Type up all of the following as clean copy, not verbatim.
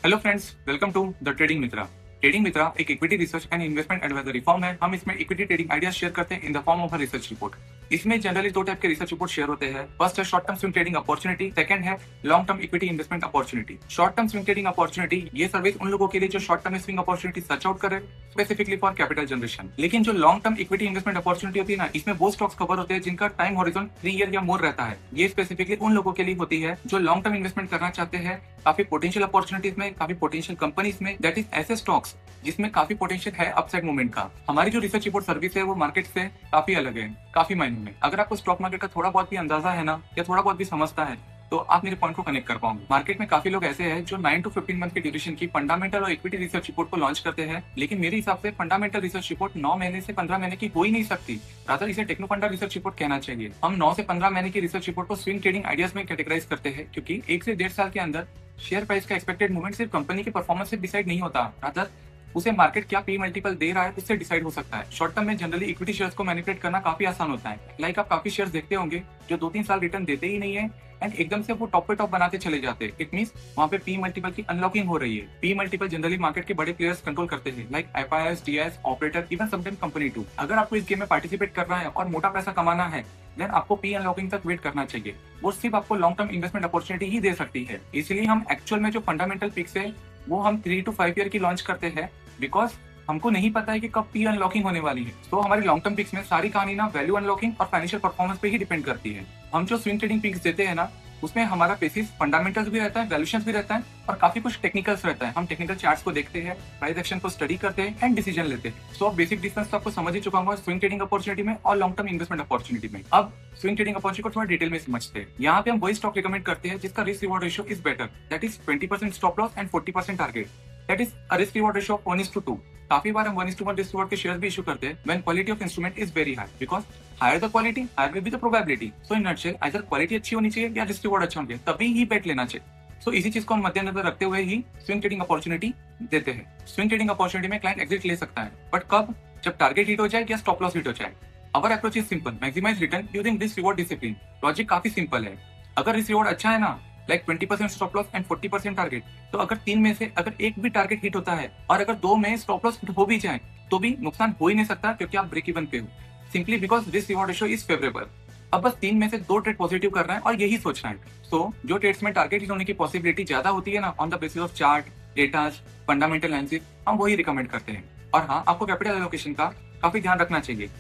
Hello friends, welcome to the trading Mitra. Trading Mitra एक equity research and investment advisory firm है। हम इसमें equity trading ideas share करते हैं in the form of a research report. इसमें generally दो type के रिसर्च रिपोर्ट शेयर होते हैं। फर्स्ट है short term swing trading opportunity, second है long term equity investment opportunity. Short term swing trading opportunity ये सर्विस उन लोगों के लिए जो short term swing opportunity search out करे, स्पेसिफिकली फॉर कैपिटल जनरेशन। लेकिन जो long term equity investment opportunity होती है ना, इसमें वो स्टॉक्स कवर होते हैं जिनका टाइम हॉरिजॉन 3 ईयर या मोर रहता है। ये स्पेसिफिकली उन लोगों के लिए होती है जो लॉन्ग टर्म इन्वेस्टमेंट करना चाहते हैं काफी पोटेंशियल अपॉर्चुनिटीज में, काफी पोटेंशियल कंपनीज में, दैट इज ऐसे स्टॉक्स जिसमें काफी पोटेंशियल है अपसाइड मूवमेंट का। हमारी जो रिसर्च रिपोर्ट सर्विस है वो मार्केट से काफी अलग है, काफी मायनों में। अगर आपको स्टॉक मार्केट का थोड़ा बहुत भी अंदाजा है ना, या थोड़ा बहुत भी समझता है, तो आप मेरे पॉइंट को कनेक्ट कर पाओगे। मार्केट में काफी लोग ऐसे हैं जो 9 to 15 मंथ की ड्यूरेशन की फंडामेंटल और इक्विटी रिसर्च रिपोर्ट को लॉन्च करते हैं, लेकिन मेरे हिसाब से फंडामेंटल रिसर्च रिपोर्ट 9 महीने से 15 महीने की हो ही नहीं सकती। रादर इसे टेक्नो फंडा रिसर्च रिपोर्ट कहना चाहिए। हम 9 से 15 महीने की रिसर्च रिपोर्ट को स्विंग ट्रेडिंग आइडियाज में कैटेगराइज करते हैं, क्योंकि 1 से 1.5 साल के अंदर शेयर प्राइस का एक्सपेक्टेड मूवमेंट सिर्फ कंपनी के परफॉर्मेंस से डिसाइड नहीं होता, रादर उसे मार्केट क्या पी मल्टीपल दे रहा है उससे डिसाइड हो सकता है। शॉर्ट टर्म में जनरली इक्विटी शेयर्स को मैनिपुलेट करना काफी आसान होता है। लाइक आप काफी शेयर्स देखते होंगे जो 2-3 साल रिटर्न देते ही नहीं है एंड एकदम से वो टॉप पे टॉप बनाते चले जाते हैं। इट मींस वहां पे पी मल्टीपल की अनलॉकिंग हो रही है। पी मल्टीपल जनरली मार्केट के बड़े प्लेयर्स कंट्रोल करते हैं, like FIS, DIS, operator, even sometime company too. अगर आपको इस गेम में पार्टिसिपेट करना है और मोटा पैसा कमाना है, देन आपको पी अनलॉकिंग तक वेट करना चाहिए। वो सिर्फ आपको लॉन्ग टर्म इन्वेस्टमेंट अपॉर्चुनिटी ही दे सकती है। इसलिए हम एक्चुअल में जो फंडामेंटल पिक्स है वो हम 3 to 5 ईयर की लॉन्च करते हैं, बिकॉज हमको नहीं पता है कि कब पी अनलॉकिंग होने वाली है। तो हमारी लॉन्ग टर्म पिक्स में सारी कहानी ना वैल्यू अनलॉकिंग और फाइनेंशियल परफॉर्मेंस पे ही डिपेंड करती है। हम जो स्विंग ट्रेडिंग पिक्स देते हैं ना, उसमें हमारा बेसिस फंडामेंटल्स भी रहता है, वैल्यूएशंस भी रहता है और काफी कुछ टेक्निकल्स रहता है। हम टेक्निकल चार्ट्स को देखते हैं, प्राइस एक्शन को स्टडी करते हैं एंड डिसीजन लेते हैं। सो बेसिक डिफरेंस तो आपको समझ ही चुका हूँ स्विंग ट्रेडिंग अपॉर्चुनिटी में और लॉन्ग टर्म इन्वेस्टमेंट अपॉर्चुनिटी में। अब स्विंग ट्रेडिंग अपॉर्चुनिटी को थोड़ा डिटेल में समझते हैं। यहाँ पे हम वही स्टॉक रिकमेंड करते हैं जिसका risk reward ratio is better, that is 20% stop loss and 40% target, that is a risk reward ratio of 1:2। काफी बार हम 1:1 रिस्क रिवॉर्ड के शेयर्स भी इशू करते हैं when quality of instrument is very high, because higher the quality higher will be the probability. So in nutshell either quality अच्छी होनी चाहिए या रिस्क रिवॉर्ड अच्छा होना चाहिए, तभी ही बेट लेना चाहिए। सो इसी चीज को हम मद्देनजर रखते हुए ही स्विंग ट्रेडिंग अपॉर्चुनिटी देते हैं। स्विंग ट्रेडिंग अपॉर्चुनिटी में क्लाइंट एग्जिट ले सकता है, बट कब? जब टारगेट हिट हो जाए या स्टॉप लॉस हिट हो जाए। Our approach is simple, maximize return using risk reward discipline. Logic काफी सिंपल है। अगर रिस्क रिवॉर्ड अच्छा है ना, like 20% stop loss and 40% target, तो अगर 3 में से अगर एक भी टारगेट हिट होता है और अगर 2 में स्टॉप लॉस हिट हो भी जाए, तो भी नुकसान हो ही नहीं सकता, क्योंकि आप ब्रेक इवन पे हो, simply because risk reward ratio is favourable. अब बस 3 में से 2 ट्रेड पॉजिटिव करना है और यही सोचना है। सो जो ट्रेड्स में टारगेट हिट होने की पॉसिबिलिटी ज्यादा होती है ना, on the basis of chart, datas, fundamental analysis, हम वही रिकमेंड करते हैं। और हाँ, आपको कैपिटल एलोकेशन का काफी ध्यान रखना चाहिए।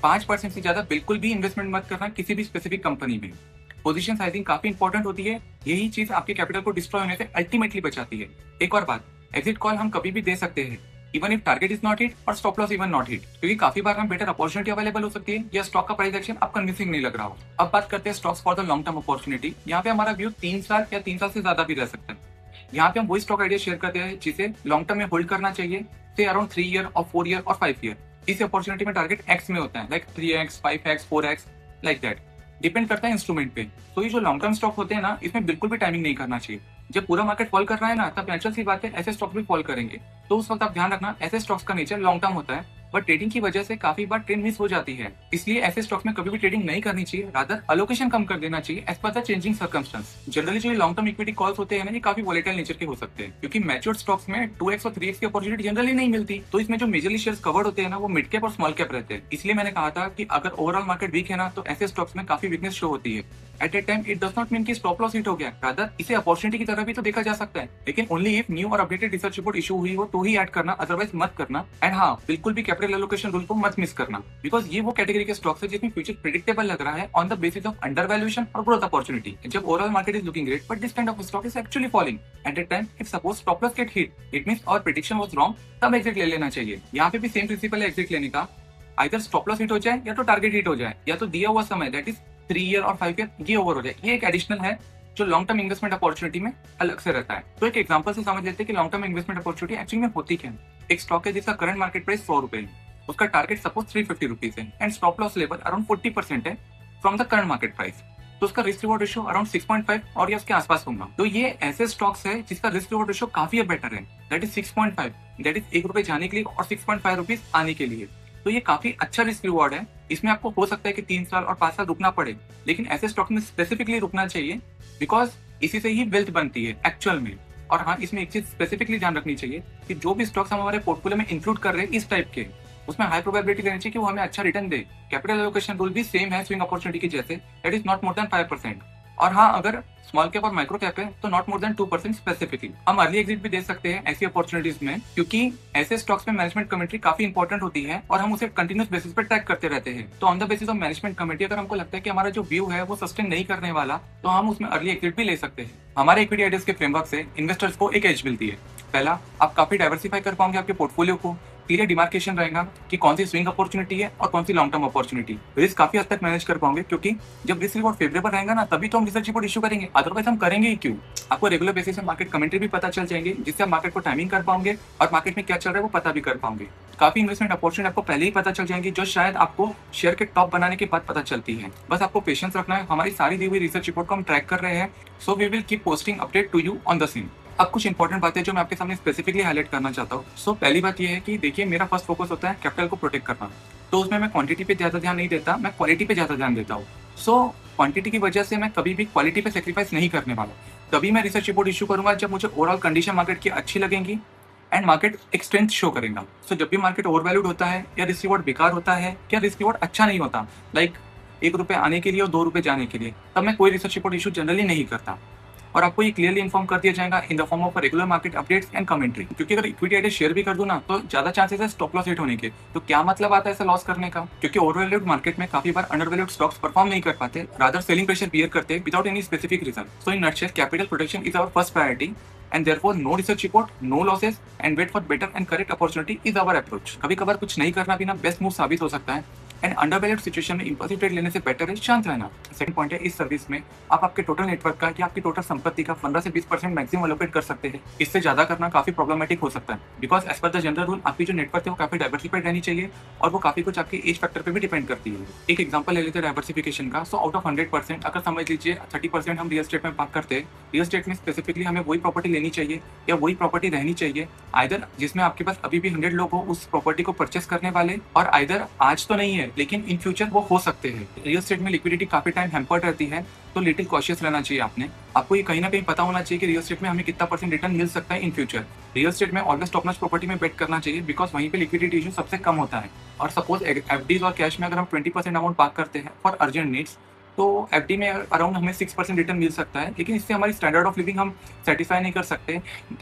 5% से ज्यादा बिल्कुल भी इन्वेस्टमेंट मत करना किसी भी स्पेसिफिक कंपनी में। पोजीशन साइजिंग काफी इंपॉर्टेंट होती है, यही चीज आपके कैपिटल को डिस्ट्रॉय होने से अल्टीमेटली बचाती है। एक और बात, एग्जिट कॉल हम कभी भी दे सकते हैं, even if target is not hit और stop loss even not hit, क्योंकि काफी बार हम बेटर अपॉर्चुनिटी अवेलेबल हो सकती है या स्टॉक का प्राइस एक्शन आप कन्विंसिंग नहीं लग रहा हो। अब बात करते हैं stocks for the long term opportunity. यहाँ पे हमारा व्यू 3 साल या 3 साल से ज्यादा भी रह सकता है। यहाँ पे हम वही स्टॉक आइडिया शेयर करते हैं जिसे लॉन्ग टर्म में होल्ड करना चाहिए, से अराउंड 3 ईयर और 4 ईयर और 5 ईयर। इस अपॉर्चुनिटी में टारगेट एक्स में होता है, like 3x, 5x, 4x, like that. Depend करता है इंस्ट्रूमेंट पे। तो ये जो लॉन्ग टर्म स्टॉक होते हैं ना, इसमें बिल्कुल भी टाइमिंग नहीं करना चाहिए। जब पूरा मार्केट फॉल कर रहा है ना, तब नेचुरल सी बात है ऐसे स्टॉक भी फॉल करेंगे। तो उस वक्त आप ध्यान रखना, ऐसे स्टॉक्स का नेचर लॉन्ग टर्म होता है, बट ट्रेडिंग की वजह से काफी बार ट्रेंड मिस हो जाती है। इसलिए ऐसे स्टॉक्स में कभी भी ट्रेडिंग नहीं करनी चाहिए, रादर अलोकेशन कम कर देना चाहिए as per the changing circumstances. Generally जो लॉन्ग टर्म इक्विटी कॉल्स होते हैं ना, ये काफी वोलेटाइल नेचर के हो सकते हैं, क्योंकि मैच्योर्ड स्टॉक्स में 2x और 3x की अपॉर्चुनिटी जनरली नहीं मिलती। तो इसमें जो मेजरली शेयर्स कवर्ड होते हैं ना, वो मिड कैप और स्मॉल कैप रहते हैं। इसलिए मैंने कहा था कि अगर ओवरऑल मार्केट वीक है ना, तो ऐसे स्टॉक्स में काफी वीकनेस शो होती है। Eight that time it does not mean कि स्टॉप लॉस हिट हो गया, रादर इसे अपॉर्चुनिटी की तरह भी तो देखा जा सकता है, लेकिन ओनली इफ न्यू और अपडेटेड रिसर्च रिपोर्ट इशू हुई हो तो ही ऐड करना, अदरवाइज मत करना। एंड हाँ, बिल्कुल भी कैपिटल एलोकेशन रूल को मत मिस करना, बिकॉज ये वो कैटेगरी के स्टॉक्स है जिसमें फ्यूचर प्रेडिक्टेबल लग रहा है on the basis of under valuation और ग्रोथ अपॉर्चुनिटी। जब overall market is looking great but this kind of stock is actually falling, at that time if suppose stop loss get hit, it means our prediction was wrong, तब exit ले लेना चाहिए। यहाँ पे भी same principle है exit लेने का, आइदर स्टॉप लॉस हिट हो जाए या तो टारगेट हिट हो जाए, या तो दिया हुआ समय दैट इज 3 ईयर और 5 ईयर ये ओवर हो जाए। ये एक एडिशनल है जो लॉन्ग टर्म इन्वेस्टमेंट अपॉर्चुनिटी में अलग से रहता है। तो एक एग्जांपल से समझ लेते हैं कि long term investment opportunity actually में होती क्या है। एक स्टॉक है जिसका करंट मार्केट प्राइस 100 रुपए है, उसका टारगेट सपोज 350 रुपीज है and stop loss level around 40% है from the current market price. तो उसका रिस्क रिवॉर्ड रेशियो अराउंड 6.5 और या उसके आसपास होगा। तो ये ऐसे स्टॉक्स है जिसका रिस्क रिवॉर्ड रेशियो काफी बेटर है, दैट इज 6.5, दैट इज 1 रुपए जाने के लिए और 6.5 रुपीज आने के लिए। तो ये काफी अच्छा रिस्क रिवॉर्ड है। इसमें आपको हो सकता है कि 3 साल और 5 साल रुकना पड़े, लेकिन ऐसे स्टॉक में स्पेसिफिकली रुकना चाहिए, बिकॉज इसी से ही वेल्थ बनती है एक्चुअल में। और हाँ, इसमें एक चीज स्पेसिफिकली ध्यान रखनी चाहिए कि जो भी स्टॉक्स हम हमारे पोर्टफोलियो में इंक्लूड कर रहे हैं इस टाइप के, उसमें हाई प्रोबेबिलिटी रहनी चाहिए कि वो हमें अच्छा रिटर्न दे। कैपिटल एलोकेशन रूल भी सेम है स्विंग अपॉर्चुनिटी के जैसे, that is not more than 5%। और हाँ, अगर स्मॉल कैप और माइक्रो कैप है तो नॉट मोर देन 2% स्पेसिफिकली। हम अर्ली एग्जिट भी दे सकते हैं ऐसी अपॉर्चुनिटीज में, क्योंकि ऐसे स्टॉक्स में मैनेजमेंट कमेंट्री काफी इंपॉर्टेंट होती है और हम उसे कंटिन्यूस बेसिस पर ट्रैक करते रहते हैं। तो on the basis of management committee अगर हमको लगता है कि हमारा जो व्यू है वो सस्टेन नहीं करने वाला, तो हम उसमें अर्ली एग्जिट भी ले सकते हैं। हमारे इक्विटी आइडियाज के फ्रेमवर्क से इन्वेस्टर्स को एक एज मिलती है। पहला, आप काफी डाइवर्सिफाई कर पाओगे आपके पोर्टफोलियो को। क्लियर डिमार्केशन रहेगा कि कौन सी स्विंग अपॉर्चुनिटी है और कौन सी लॉन्ग टर्म अपॉर्चुनिटी। रिस्क काफी हद तक मैनेज कर पाओगे, क्योंकि जब रिस्क रिवॉर्ड फेवरेबल रहेगा ना, तभी तो हम रिसर्च रिपोर्ट इशू करेंगे, अदरवाइज हम करेंगे ही क्यों। आपको रेगुलर बेसिस पे मार्केट कमेंट्री भी पता चल जाएंगे, जिससे आप मार्केट को टाइमिंग कर पाओगे और मार्केट में क्या चल रहा है वो पता भी कर पाओगे। काफी इन्वेस्टमेंट अपॉर्चुनिटी आपको पहले ही पता चल जाएंगी, जो शायद आपको शेयर के टॉप बनाने के बाद पता चलती है। बस आपको पेशेंस रखना है। हमारी सारी दी हुई रिसर्च रिपोर्ट को हम ट्रैक कर रहे हैं, so we will keep posting update to you on the same. अब कुछ इंपॉर्टेंट बातें जो मैं आपके सामने स्पेसिफिकली हाईलाइट करना चाहता हूँ। सो पहली बात यह है कि देखिए, मेरा फर्स्ट फोकस होता है कैपिटल को प्रोटेक्ट करना। तो उसमें मैं क्वांटिटी पे ज्यादा ध्यान नहीं देता, मैं क्वालिटी पे ज्यादा ध्यान देता हूँ। सो क्वांटिटी की वजह से मैं कभी भी क्वालिटी पे सेक्रीफाइस नहीं करने वाला। तभी मैं रिसर्च रिपोर्ट इशू करूंगा जब मुझे ओवरऑल कंडीशन मार्केट की अच्छी लगेंगी एंड मार्केट एक स्ट्रेंथ शो करेगा। सो जब भी मार्केट ओवर वैल्यूड होता है या रिस्क रिवॉर्ड बेकार होता है या रिस्क रिवॉर्ड अच्छा नहीं होता, लाइक ₹1 आने के लिए और ₹2 जाने के लिए, तब मैं कोई रिसर्च रिपोर्ट इशू जनरली नहीं करता। और आपको ये क्लियरली इन्फॉर्म कर दिया जाएगा इन the form of regular market updates and commentary. क्योंकि अगर इक्विटी आइडिया शेयर भी कर दूं ना, तो ज्यादा चांसेस है स्टॉप लॉस हिट होने के। तो क्या मतलब आता है ऐसा लॉस करने का? क्योंकि ओवरवैल्यूड मार्केट में काफी बार अंडरवैल्यूड स्टॉक्स परफॉर्म नहीं कर पाते, रादर सेलिंग प्रेशर बियर करते without any specific reason. So in nutshell, capital protection is our first priority and therefore no research report, no losses and wait for better and correct opportunity is our approach। कभी कभार कुछ नहीं करना भी ना best move साबित हो सकता है, एंड अंडरवैल्यूड सिचुएशन में इंपल्सिव ट्रेड लेने से बेटर है शांत रहना। सेकंड पॉइंट है, इस सर्विस में आप आपके टोटल नेटवर्क का या आपकी टोटल संपत्ति का 15 से 20% मैक्सिमम एलोकेट कर सकते हैं। इससे ज्यादा करना काफी प्रॉब्लमेटिक हो सकता है, because as per the general rule आपकी जो नेटवर्क है वो काफी डाइवर्सिफाइड रहनी चाहिए और वो काफी कुछ आपकी एज फैक्टर पे भी डिपेंड करती है। एक एग्जांपल ले लेते हैं डाइवर्सिफिकेशन का। सो आउट ऑफ 100% अगर समझ लीजिए 30% हम रियल एस्टेट में पार्क करते हैं, रियल एस्टेट में स्पेसिफिकली हमें वही प्रॉपर्टी लेनी चाहिए या वही प्रॉपर्टी रहनी चाहिए, आइदर जिसमें आपके पास अभी भी 100 लोग हो उस प्रॉपर्टी को परचेस करने वाले, और आइदर आज तो नहीं है लेकिन इन फ्यूचर वो हो सकते हैं। रियल एस्टेट में लिक्विडिटी काफी टाइम हैम्पर्ड रहती है, तो लिटिल कॉशियस रहना चाहिए आपको ये कहीं ना कहीं पता होना चाहिए कि रियल एस्टेट में हमें कितना % रिटर्न मिल सकता है इन फ्यूचर। रियल एस्टेट में ऑलवेज टॉप नॉच प्रॉपर्टी में बेट करना चाहिए, बिकॉज वहीं पे लिक्विडिटी इशू सबसे कम होता है। और सपोज एफडीज और कैश में अगर हम 20% अमाउंट पार्क करते हैं फॉर अर्जेंट नीड्स, तो एफडी में अराउंड हमें 6% रिटर्न मिल सकता है, लेकिन इससे हमारी स्टैंडर्ड ऑफ लिविंग हम सेटिस्फाई नहीं कर सकते,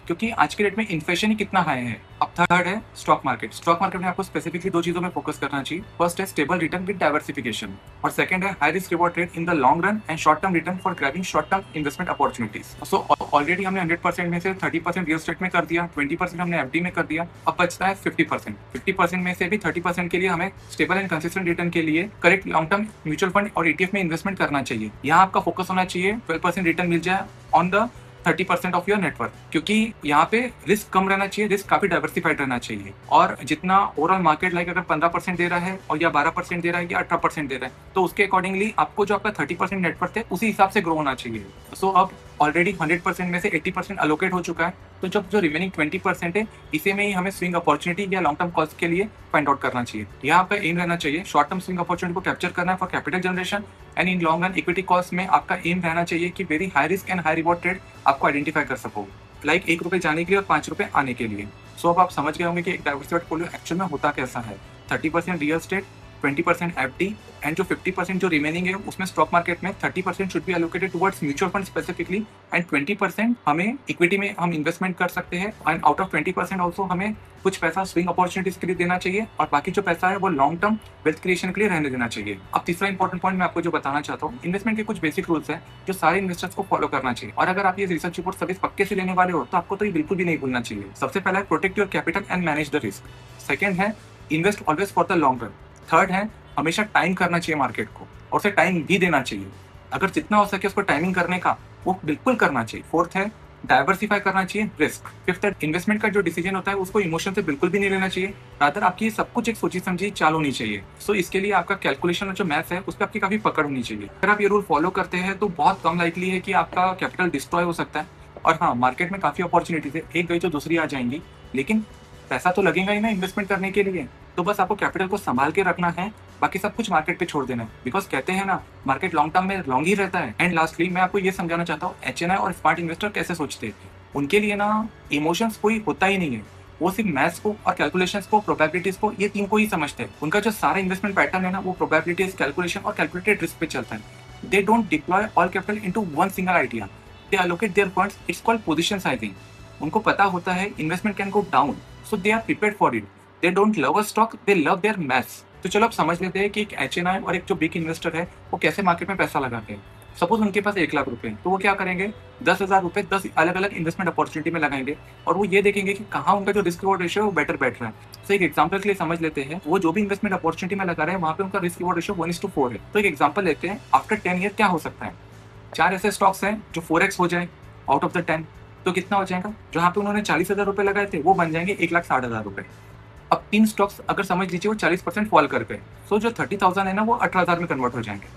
क्योंकि आज के डेट में इन्फ्लेशन ही कितना हाई है। अब थर्ड है स्टॉक मार्केट। स्टॉक मार्केट में आपको स्पेसिफिकली 2 चीजों में फोकस करना चाहिए। फर्स्ट है स्टेबल रिटर्न विद डाइवर्सिफिकेशन, और सेकंड है high risk reward trade in the long run and short term return for grabbing short term investment opportunities. So already हमने 100% में से 30% रियल एस्टेट में कर दिया, 20% हमने एफडी में कर दिया, अब बचता है 50%। 50% में से भी 30% के लिए हमें स्टेबल एंड कंसिस्टेंट रिटर्न के लिए correct long term mutual fund और ईटीएफ में इन्वेस्टमेंट करना चाहिए। यहाँ आपका फोकस होना चाहिए 12% रिटर्न मिल जाए on the 30% of your network, क्योंकि यहाँ पे रिस्क कम रहना चाहिए, रिस्क काफी डाइवर्सिफाइड रहना चाहिए। और जितना ओवरऑल मार्केट लाइक अगर 15% दे रहा है और या 12% दे रहा है या 18% दे रहा है, तो उसके अकॉर्डिंगली आपको जो आपका 30% नेटवर्क है उसी हिसाब से ग्रो होना चाहिए। सो अब ऑलरेडी 100% में से 80% अलोकेट हो चुका है, तो जब जो रिमेनिंग 20% है इसे में ही हमें स्विंग अपॉर्चुनिटी या लॉन्ग टर्म कॉस्ट के लिए फाइंड आउट करना चाहिए। यहाँ आपका एम रहना चाहिए शॉर्ट टर्म स्विंग अपॉर्चुनिटी को कैप्चर करना है for capital generation, and in long run equity cost में आपका एम रहना चाहिए कि very high risk and high reward trade आपको आइडेंटिफाई कर सको, लाइक ₹1 जाने के लिए और ₹5 आने के लिए। सो अब आप समझ गए होंगे कि एक डाइवर्सिफाइड पोर्टफोलियो एक्चुअल में होता कैसा है। 30% रियल एस्टेट, 20% एफडी, एंड जो 50% जो रिमेनिंग है उसमें स्टॉक मार्केट में 30% should be allocated towards mutual fund specifically, and 20% हमें इक्विटी में हम इन्वेस्टमेंट कर सकते हैं, एंड आउट ऑफ 20% ऑल्सो हमें कुछ पैसा स्विंग अपॉर्चुनिटीज के लिए देना चाहिए, और बाकी जो पैसा है वो लॉन्ग टर्म वेल्थ क्रिएशन के लिए रहने देना चाहिए। अब तीसरा इंपॉर्टेंट पॉइंट मैं आपको जो बताना चाहता हूँ, इन्वेस्टमेंट के कुछ बेसिक रूल्स हैं जो सारे इन्वेस्टर्स को फॉलो करना चाहिए, और अगर आप ये रिसर्च रिपोर्ट सर्विस पक्के से लेने वाले हो तो आपको तो ये बिल्कुल भी नहीं भूलना चाहिए। सबसे पहला है protect your capital and manage the risk. Second है invest always for the long run. Third है हमेशा टाइम करना चाहिए मार्केट को, और उसे टाइम भी देना चाहिए, अगर जितना हो सके उसको टाइमिंग करने का वो बिल्कुल करना चाहिए। फोर्थ है डाइवर्सिफाई करना चाहिए रिस्क। फिफ्थ है इन्वेस्टमेंट का जो डिसीजन होता है उसको इमोशन से बिल्कुल भी नहीं लेना चाहिए, रादर आपकी सब कुछ एक सोची समझी चाल होनी चाहिए। सो इसके लिए आपका कैलकुलेशन और जो मैथ्स है उस पर आपकी काफी पकड़ होनी चाहिए। अगर आप ये रूल फॉलो करते हैं तो बहुत कम लाइकली है कि आपका कैपिटल डिस्ट्रॉय हो सकता है। और हाँ, मार्केट में काफी अपॉर्चुनिटीज है, एक गई तो दूसरी आ जाएंगी, लेकिन पैसा तो लगेगा ही ना इन्वेस्टमेंट करने के लिए, तो बस आपको कैपिटल को संभाल के रखना है, बाकी सब कुछ मार्केट पे छोड़ देना है, बिकॉज कहते हैं ना मार्केट लॉन्ग टर्म में लॉन्ग ही रहता है। एंड लास्टली मैं आपको ये समझाना चाहता हूँ HNI और स्मार्ट इन्वेस्टर कैसे सोचते हैं। उनके लिए ना इमोशंस कोई होता ही नहीं है। वो सिर्फ मैथ्स को और कैलकुलेशंस को, प्रोबेबिलिटीज को, ये 3 को ही समझते हैं। उनका जो सारा इन्वेस्टमेंट पैटर्न है ना, वो प्रोबेबिलिटीज, कैलकुलेशन और कैलकुलेटेड रिस्क पे चलता है। They don't deploy all capital into one single idea. They allocate their funds, it's called position sizing. उनको पता होता है investment can go down, so they are prepared for it. They don't love a stock, they love their maths. तो चलो अब समझ लेते हैं कि एक एचएनआई और एक जो बिग इन्वेस्टर है वो कैसे मार्केट में पैसा लगाते हैं। सपोज उनके पास 1 लाख रुपए, तो वो क्या करेंगे, 10,000 रुपए 10 अलग अलग इन्वेस्टमेंट अपॉर्चुनिटी में लगाएंगे और वो ये देखेंगे कि कहाँ उनका जो रिस्क रिवॉर्ड रेशियो है वो बेटर बैठ रहा है। तो एक एग्जांपल के लिए समझ लेते हैं, वो जो भी इन्वेस्टमेंट अपॉर्चुनिटी में लगा रहे हैं वहाँ पे उनका रिस्क रिवॉर्ड रेशियो 1:4 है। तो एक एग्जांपल लेते हैं, आफ्टर 10 ईयर क्या हो सकता है। 4 ऐसे स्टॉक्स हैं जो 4x हो जाए आउट ऑफ द 10, तो कितना हो जाएगा, जहाँ पे उन्होंने 40,000 रुपए लगाए थे वो बन जाएंगे 1,60,000 रुपए। अब 3 स्टॉक्स अगर समझ लीजिए वो 40% फॉल कर गए, तो जो 30,000 है ना वो 18,000 में कन्वर्ट हो जाएंगे।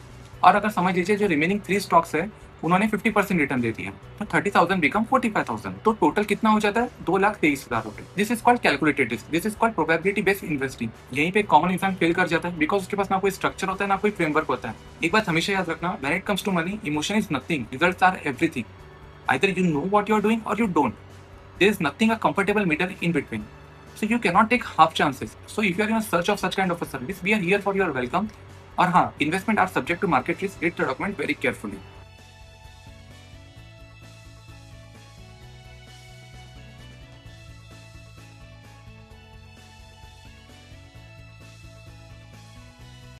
और अगर समझ लीजिए जो रिमेनिंग 3 स्टॉक्स है उन्होंने 50% रिटर्न दे दिया, तो 30,000 बिकम 45,000। तो टोटल कितना हो जाता है, 2,23,000 रुपए। This is called calculated risk, this is called probability based investing. यहीं पे कॉमन इंसान फेल कर जाता है बिकॉज उसके पास ना कोई स्ट्रक्चर होता है ना कोई फ्रेमवर्क होता है। एक बात हमेशा याद रखना, when it comes to money, emotion is nothing, results are everything. Either you know what you are doing or you don't. There is nothing a comfortable middle in between. So you cannot take half chances. So if you are in a search of such kind of a service, we are here for your welcome. और हाँ, investment are subject to market risk. Read the document very carefully.